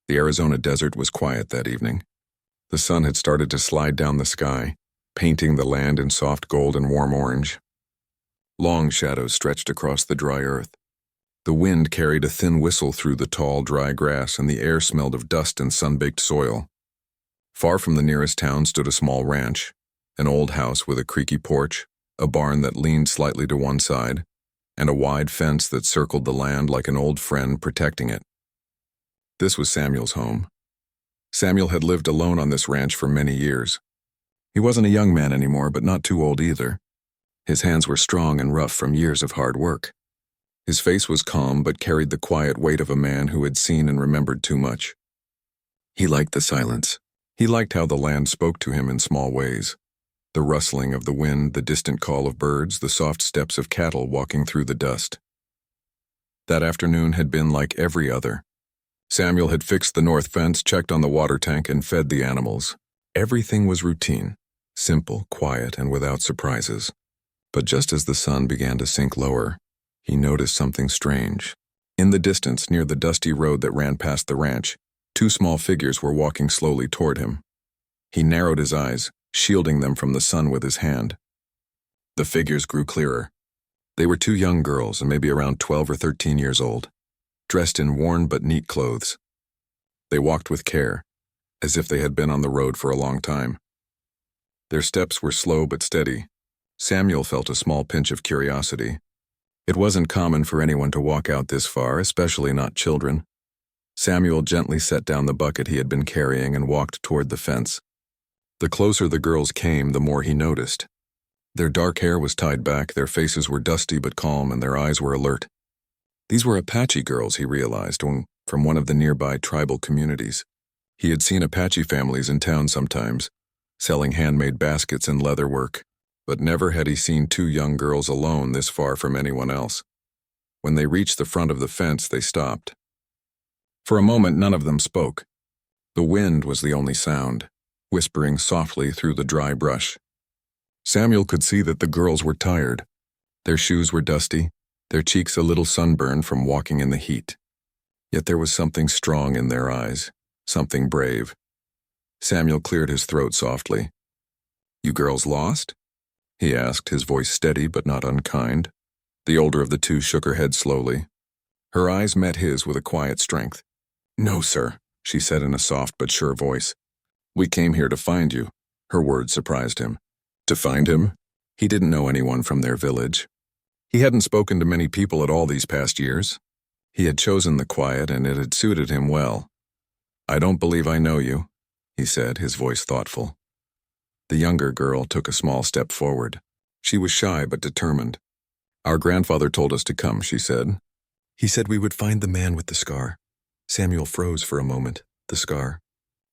The Arizona desert was quiet that evening. The sun had started to slide down the sky, painting the land in soft gold and warm orange. Long shadows stretched across the dry earth. The wind carried a thin whistle through the tall, dry grass, and the air smelled of dust and sun-baked soil. Far from the nearest town stood a small ranch, an old house with a creaky porch, a barn that leaned slightly to one side, and a wide fence that circled the land like an old friend protecting it. This was Samuel's home. Samuel had lived alone on this ranch for many years. He wasn't a young man anymore, but not too old either. His hands were strong and rough from years of hard work. His face was calm but carried the quiet weight of a man who had seen and remembered too much. He liked the silence. He liked how the land spoke to him in small ways. The rustling of the wind, the distant call of birds, the soft steps of cattle walking through the dust. That afternoon had been like every other. Samuel had fixed the north fence, checked on the water tank, and fed the animals. Everything was routine, simple, quiet, and without surprises. But just as the sun began to sink lower, he noticed something strange. In the distance, near the dusty road that ran past the ranch, two small figures were walking slowly toward him. He narrowed his eyes, shielding them from the sun with his hand. The figures grew clearer. They were two young girls, and maybe around 12 or 13 years old, dressed in worn but neat clothes. They walked with care, as if they had been on the road for a long time. Their steps were slow but steady. Samuel felt a small pinch of curiosity. It wasn't common for anyone to walk out this far, especially not children. Samuel gently set down the bucket he had been carrying and walked toward the fence. The closer the girls came, the more he noticed. Their dark hair was tied back, their faces were dusty but calm, and their eyes were alert. These were Apache girls, he realized, from one of the nearby tribal communities. He had seen Apache families in town sometimes, selling handmade baskets and leatherwork, but never had he seen two young girls alone this far from anyone else. When they reached the front of the fence, they stopped. For a moment, none of them spoke. The wind was the only sound, whispering softly through the dry brush. Samuel could see that the girls were tired. Their shoes were dusty, their cheeks a little sunburned from walking in the heat. Yet there was something strong in their eyes, something brave. Samuel cleared his throat softly. "You girls lost?" he asked, his voice steady but not unkind. The older of the two shook her head slowly. Her eyes met his with a quiet strength. "No, sir," she said in a soft but sure voice. "We came here to find you." Her words surprised him. To find him? He didn't know anyone from their village. He hadn't spoken to many people at all these past years. He had chosen the quiet, and it had suited him well. "I don't believe I know you," he said, his voice thoughtful. The younger girl took a small step forward. She was shy but determined. "Our grandfather told us to come," she said. "He said we would find the man with the scar." Samuel froze for a moment. The scar.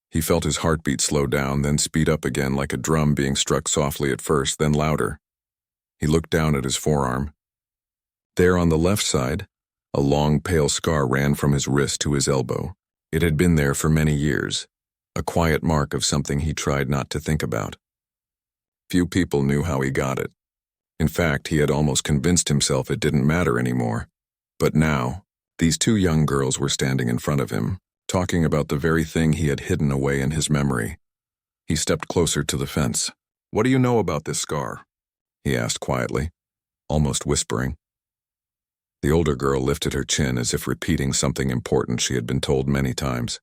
He felt his heartbeat slow down, then speed up again like a drum being struck softly at first, then louder. He looked down at his forearm. There on the left side, a long pale scar ran from his wrist to his elbow. It had been there for many years, a quiet mark of something he tried not to think about. Few people knew how he got it. In fact, he had almost convinced himself it didn't matter anymore. But now, these two young girls were standing in front of him, talking about the very thing he had hidden away in his memory. He stepped closer to the fence. "What do you know about this scar?" he asked quietly, almost whispering. The older girl lifted her chin as if repeating something important she had been told many times.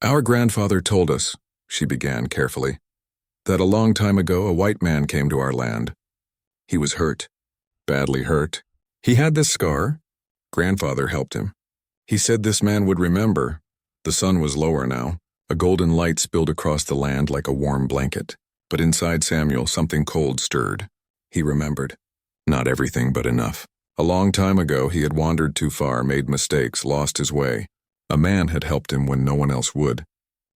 "Our grandfather told us," she began carefully, "that a long time ago a white man came to our land. He was hurt, badly hurt. He had this scar. Grandfather helped him. He said this man would remember." The sun was lower now. A golden light spilled across the land like a warm blanket. But inside Samuel, something cold stirred. He remembered. Not everything, but enough. A long time ago, he had wandered too far, made mistakes, lost his way. A man had helped him when no one else would.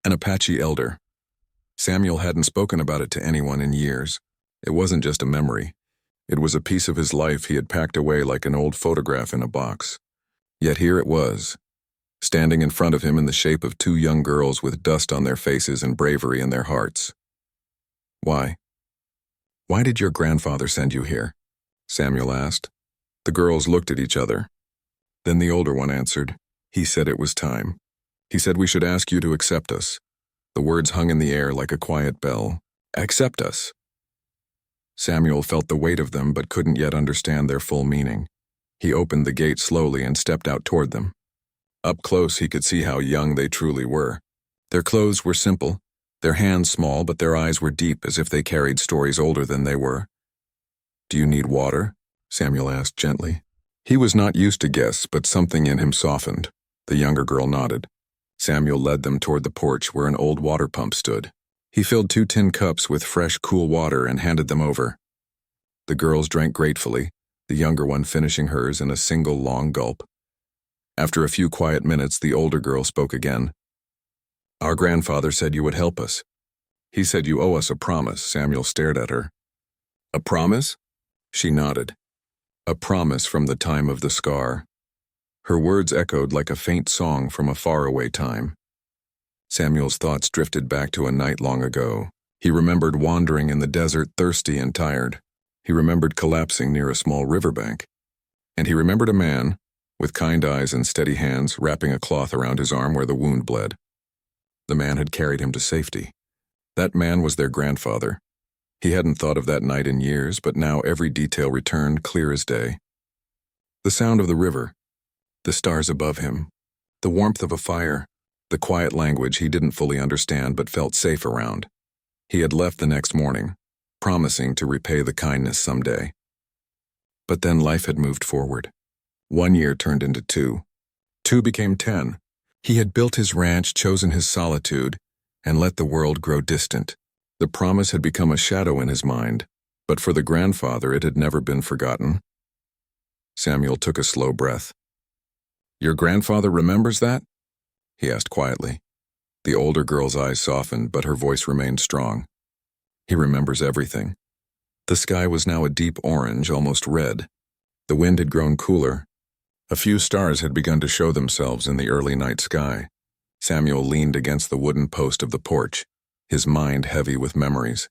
An Apache elder. Samuel hadn't spoken about it to anyone in years. It wasn't just a memory. It was a piece of his life he had packed away like an old photograph in a box. Yet here it was, standing in front of him in the shape of two young girls with dust on their faces and bravery in their hearts. "Why? Why did your grandfather send you here?" Samuel asked. The girls looked at each other. Then the older one answered, "He said it was time." He said we should ask you to accept us. The words hung in the air like a quiet bell. Accept us. Samuel felt the weight of them but couldn't yet understand their full meaning. He opened the gate slowly and stepped out toward them. Up close he could see how young they truly were. Their clothes were simple, their hands small, but their eyes were deep as if they carried stories older than they were. "Do you need water?" Samuel asked gently. He was not used to guests, but something in him softened. The younger girl nodded. Samuel led them toward the porch where an old water pump stood. He filled 2 tin cups with fresh, cool water and handed them over. The girls drank gratefully, the younger one finishing hers in a single long gulp. After a few quiet minutes, the older girl spoke again. "Our grandfather said you would help us. He said you owe us a promise." Samuel stared at her. "A promise?" She nodded. "A promise from the time of the scar." Her words echoed like a faint song from a faraway time. Samuel's thoughts drifted back to a night long ago. He remembered wandering in the desert, thirsty and tired. He remembered collapsing near a small riverbank. And he remembered a man, with kind eyes and steady hands, wrapping a cloth around his arm where the wound bled. The man had carried him to safety. That man was their grandfather. He hadn't thought of that night in years, but now every detail returned clear as day. The sound of the river, the stars above him, the warmth of a fire, the quiet language he didn't fully understand but felt safe around. He had left the next morning, promising to repay the kindness someday. But then life had moved forward. 1 year turned into 2. 2 became 10. He had built his ranch, chosen his solitude, and let the world grow distant. The promise had become a shadow in his mind, but for the grandfather it had never been forgotten. Samuel took a slow breath. "Your grandfather remembers that?" he asked quietly. The older girl's eyes softened, but her voice remained strong. "He remembers everything." The sky was now a deep orange, almost red. The wind had grown cooler. A few stars had begun to show themselves in the early night sky. Samuel leaned against the wooden post of the porch, his mind heavy with memories.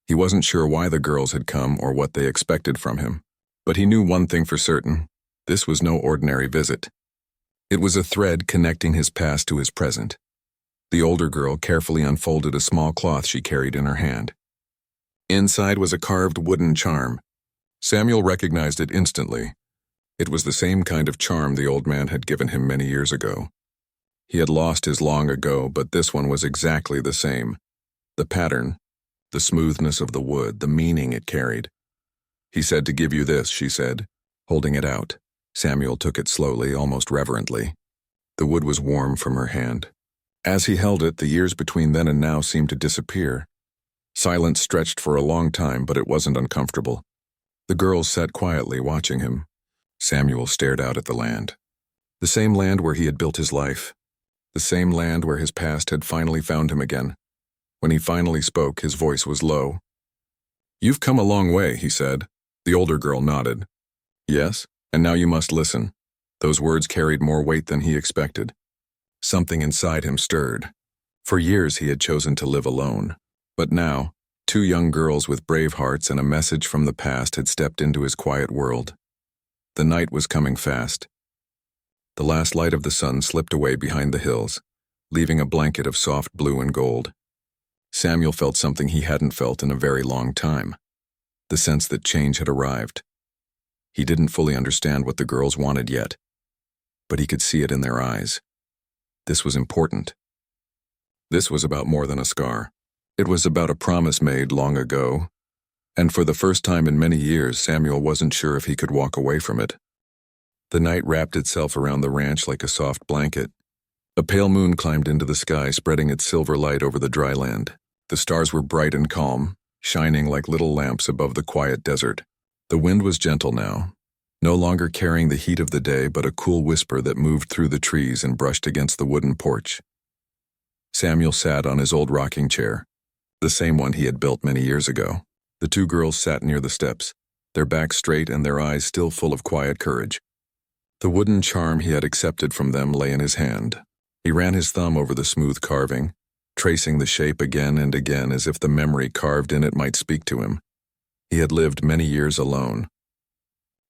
He wasn't sure why the girls had come or what they expected from him, but he knew one thing for certain: this was no ordinary visit. It was a thread connecting his past to his present. The older girl carefully unfolded a small cloth she carried in her hand. Inside was a carved wooden charm. Samuel recognized it instantly. It was the same kind of charm the old man had given him many years ago. He had lost his long ago, but this one was exactly the same. The pattern, the smoothness of the wood, the meaning it carried. "He said to give you this," she said, holding it out. Samuel took it slowly, almost reverently. The wood was warm from her hand. As he held it, the years between then and now seemed to disappear. Silence stretched for a long time, but it wasn't uncomfortable. The girls sat quietly, watching him. Samuel stared out at the land. The same land where he had built his life. The same land where his past had finally found him again. When he finally spoke, his voice was low. "You've come a long way," he said. The older girl nodded. "Yes, and now you must listen." Those words carried more weight than he expected. Something inside him stirred. For years he had chosen to live alone. But now, 2 young girls with brave hearts and a message from the past had stepped into his quiet world. The night was coming fast. The last light of the sun slipped away behind the hills, leaving a blanket of soft blue and gold. Samuel felt something he hadn't felt in a very long time. The sense that change had arrived. He didn't fully understand what the girls wanted yet, but he could see it in their eyes. This was important. This was about more than a scar. It was about a promise made long ago, and for the first time in many years, Samuel wasn't sure if he could walk away from it. The night wrapped itself around the ranch like a soft blanket. A pale moon climbed into the sky, spreading its silver light over the dry land. The stars were bright and calm, shining like little lamps above the quiet desert. The wind was gentle now, no longer carrying the heat of the day, but a cool whisper that moved through the trees and brushed against the wooden porch. Samuel sat on his old rocking chair, the same one he had built many years ago. The 2 girls sat near the steps, their backs straight and their eyes still full of quiet courage. The wooden charm he had accepted from them lay in his hand. He ran his thumb over the smooth carving, tracing the shape again and again as if the memory carved in it might speak to him. He had lived many years alone.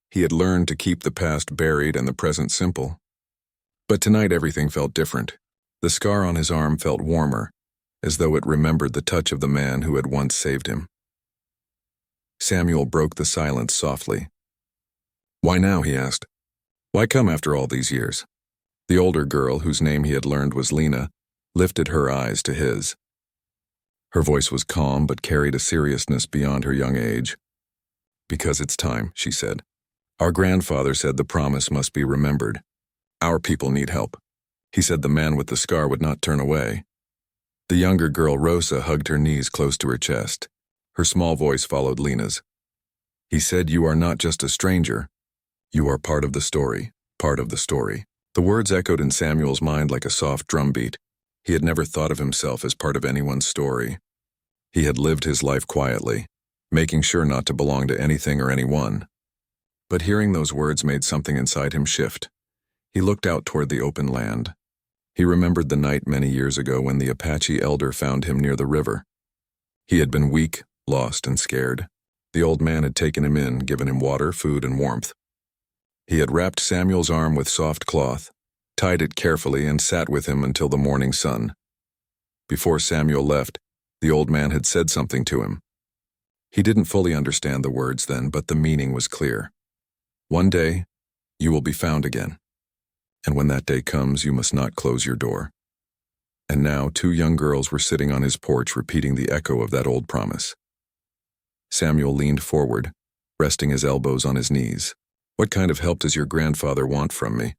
He had learned to keep the past buried and the present simple. But tonight everything felt different. The scar on his arm felt warmer, as though it remembered the touch of the man who had once saved him. Samuel broke the silence softly. "Why now?" he asked. "Why come after all these years?" The older girl, whose name he had learned was Lena, lifted her eyes to his. Her voice was calm but carried a seriousness beyond her young age. "Because it's time," she said. "Our grandfather said the promise must be remembered. Our people need help. He said the man with the scar would not turn away." The younger girl, Rosa, hugged her knees close to her chest. Her small voice followed Lena's. "He said you are not just a stranger. You are part of the story, part of the story." The words echoed in Samuel's mind like a soft drumbeat. He had never thought of himself as part of anyone's story. He had lived his life quietly, making sure not to belong to anything or anyone. But hearing those words made something inside him shift. He looked out toward the open land. He remembered the night many years ago when the Apache elder found him near the river. He had been weak, lost, and scared. The old man had taken him in, given him water, food, and warmth. He had wrapped Samuel's arm with soft cloth, tied it carefully, and sat with him until the morning sun. Before Samuel left, the old man had said something to him. He didn't fully understand the words then, but the meaning was clear. "One day, you will be found again. And when that day comes, you must not close your door." And now 2 young girls were sitting on his porch repeating the echo of that old promise. Samuel leaned forward, resting his elbows on his knees. "What kind of help does your grandfather want from me?"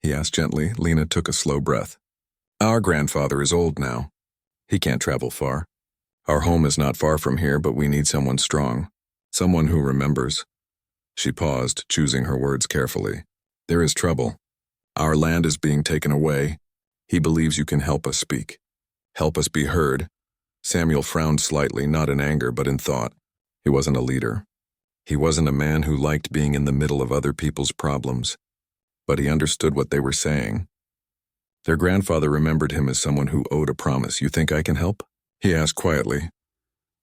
he asked gently. Lena took a slow breath. "Our grandfather is old now. He can't travel far. Our home is not far from here, but we need someone strong, someone who remembers." She paused, choosing her words carefully. "There is trouble. Our land is being taken away. He believes you can help us speak. Help us be heard." Samuel frowned slightly, not in anger, but in thought. He wasn't a leader. He wasn't a man who liked being in the middle of other people's problems. But he understood what they were saying. Their grandfather remembered him as someone who owed a promise. "You think I can help?" he asked quietly.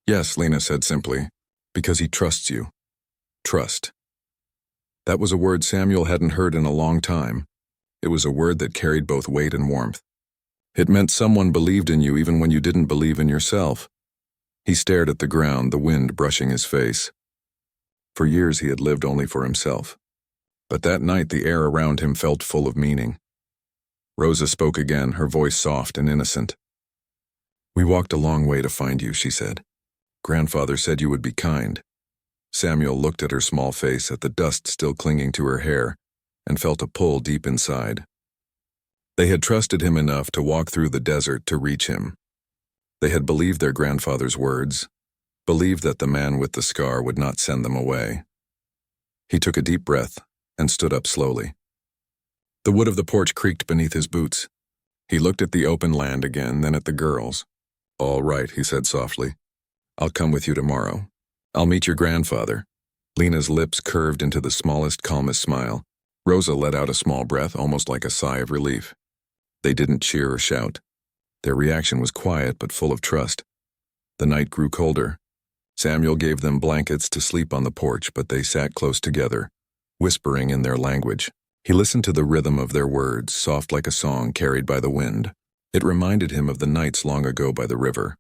"Yes," Lena said simply, "because he trusts you." Trust. That was a word Samuel hadn't heard in a long time. It was a word that carried both weight and warmth. It meant someone believed in you even when you didn't believe in yourself. He stared at the ground, the wind brushing his face. For years he had lived only for himself. But that night the air around him felt full of meaning. Rosa spoke again, her voice soft and innocent. "We walked a long way to find you," she said. "Grandfather said you would be kind." Samuel looked at her small face, at the dust still clinging to her hair, and felt a pull deep inside. They had trusted him enough to walk through the desert to reach him. They had believed their grandfather's words, believed that the man with the scar would not send them away. He took a deep breath and stood up slowly. The wood of the porch creaked beneath his boots. He looked at the open land again, then at the girls. "All right," he said softly. "I'll come with you tomorrow. I'll meet your grandfather." Lena's lips curved into the smallest, calmest smile. Rosa let out a small breath, almost like a sigh of relief. They didn't cheer or shout. Their reaction was quiet but full of trust. The night grew colder. Samuel gave them blankets to sleep on the porch, but they sat close together, whispering in their language. He listened to the rhythm of their words, soft like a song carried by the wind. It reminded him of the nights long ago by the river.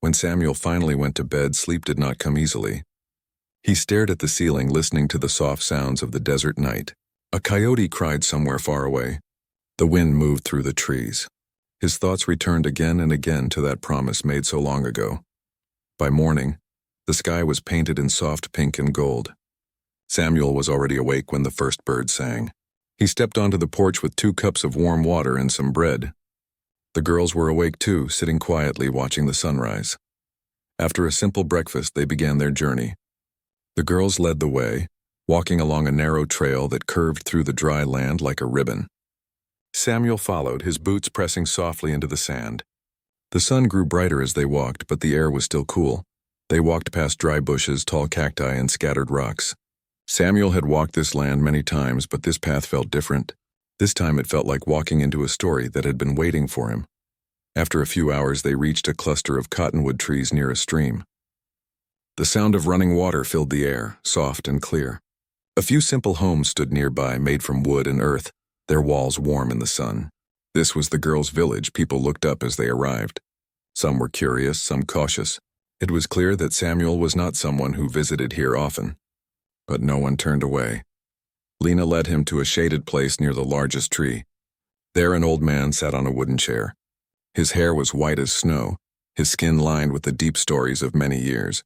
When Samuel finally went to bed, sleep did not come easily. He stared at the ceiling, listening to the soft sounds of the desert night. A coyote cried somewhere far away. The wind moved through the trees. His thoughts returned again and again to that promise made so long ago. By morning, the sky was painted in soft pink and gold. Samuel was already awake when the first bird sang. He stepped onto the porch with 2 cups of warm water and some bread. The girls were awake too, sitting quietly watching the sunrise. After a simple breakfast, they began their journey. The girls led the way, walking along a narrow trail that curved through the dry land like a ribbon. Samuel followed, his boots pressing softly into the sand. The sun grew brighter as they walked, but the air was still cool. They walked past dry bushes, tall cacti, and scattered rocks. Samuel had walked this land many times, but this path felt different. This time it felt like walking into a story that had been waiting for him. After a few hours, they reached a cluster of cottonwood trees near a stream. The sound of running water filled the air, soft and clear. A few simple homes stood nearby, made from wood and earth, their walls warm in the sun. This was the girls' village. People looked up as they arrived. Some were curious, some cautious. It was clear that Samuel was not someone who visited here often. But no one turned away. Lena led him to a shaded place near the largest tree. There an old man sat on a wooden chair. His hair was white as snow, his skin lined with the deep stories of many years.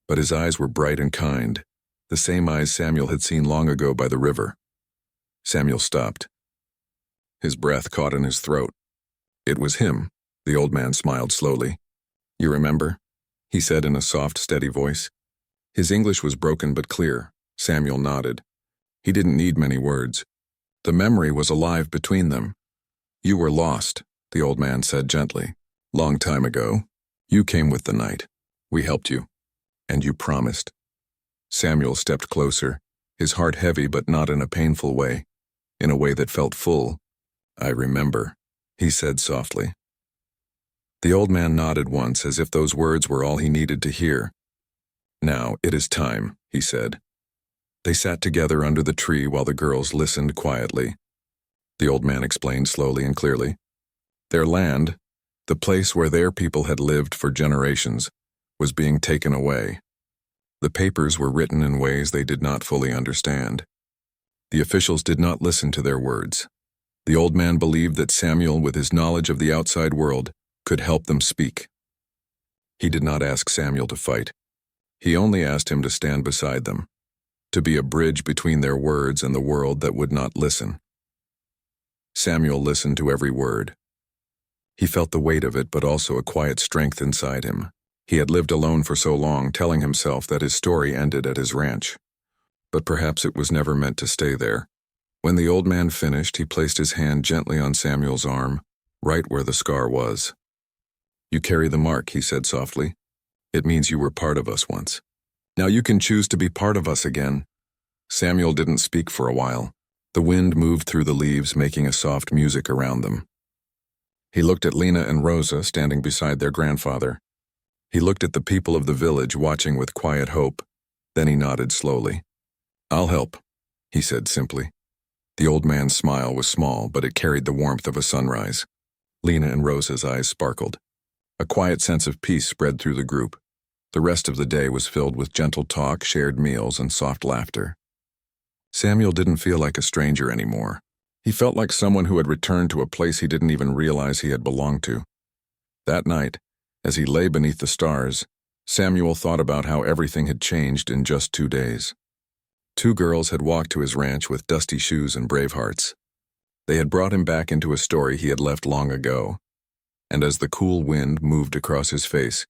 But his eyes were bright and kind, the same eyes Samuel had seen long ago by the river. Samuel stopped. His breath caught in his throat. It was him. The old man smiled slowly. "You remember?" he said in a soft, steady voice. His English was broken but clear. Samuel nodded. He didn't need many words. The memory was alive between them. "You were lost," the old man said gently. "Long time ago. You came with the night. We helped you. And you promised." Samuel stepped closer, his heart heavy but not in a painful way, in a way that felt full. "I remember," he said softly. The old man nodded once as if those words were all he needed to hear. "Now it is time," he said. They sat together under the tree while the girls listened quietly. The old man explained slowly and clearly. Their land, the place where their people had lived for generations, was being taken away. The papers were written in ways they did not fully understand. The officials did not listen to their words. The old man believed that Samuel, with his knowledge of the outside world, could help them speak. He did not ask Samuel to fight. He only asked him to stand beside them, to be a bridge between their words and the world that would not listen. Samuel listened to every word. He felt the weight of it, but also a quiet strength inside him. He had lived alone for so long, telling himself that his story ended at his ranch. But perhaps it was never meant to stay there. When the old man finished, he placed his hand gently on Samuel's arm, right where the scar was. "You carry the mark," he said softly. "It means you were part of us once. Now you can choose to be part of us again." Samuel didn't speak for a while. The wind moved through the leaves, making a soft music around them. He looked at Lena and Rosa standing beside their grandfather. He looked at the people of the village watching with quiet hope. Then he nodded slowly. "I'll help," he said simply. The old man's smile was small, but it carried the warmth of a sunrise. Lena and Rosa's eyes sparkled. A quiet sense of peace spread through the group. The rest of the day was filled with gentle talk, shared meals, and soft laughter. Samuel didn't feel like a stranger anymore. He felt like someone who had returned to a place he didn't even realize he had belonged to. That night, as he lay beneath the stars, Samuel thought about how everything had changed in just 2 days. 2 girls had walked to his ranch with dusty shoes and brave hearts. They had brought him back into a story he had left long ago. And as the cool wind moved across his face,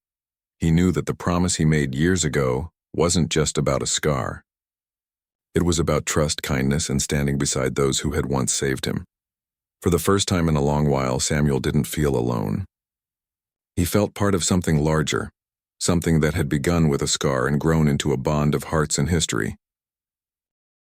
he knew that the promise he made years ago wasn't just about a scar. It was about trust, kindness, and standing beside those who had once saved him. For the first time in a long while, Samuel didn't feel alone. He felt part of something larger, something that had begun with a scar and grown into a bond of hearts and history.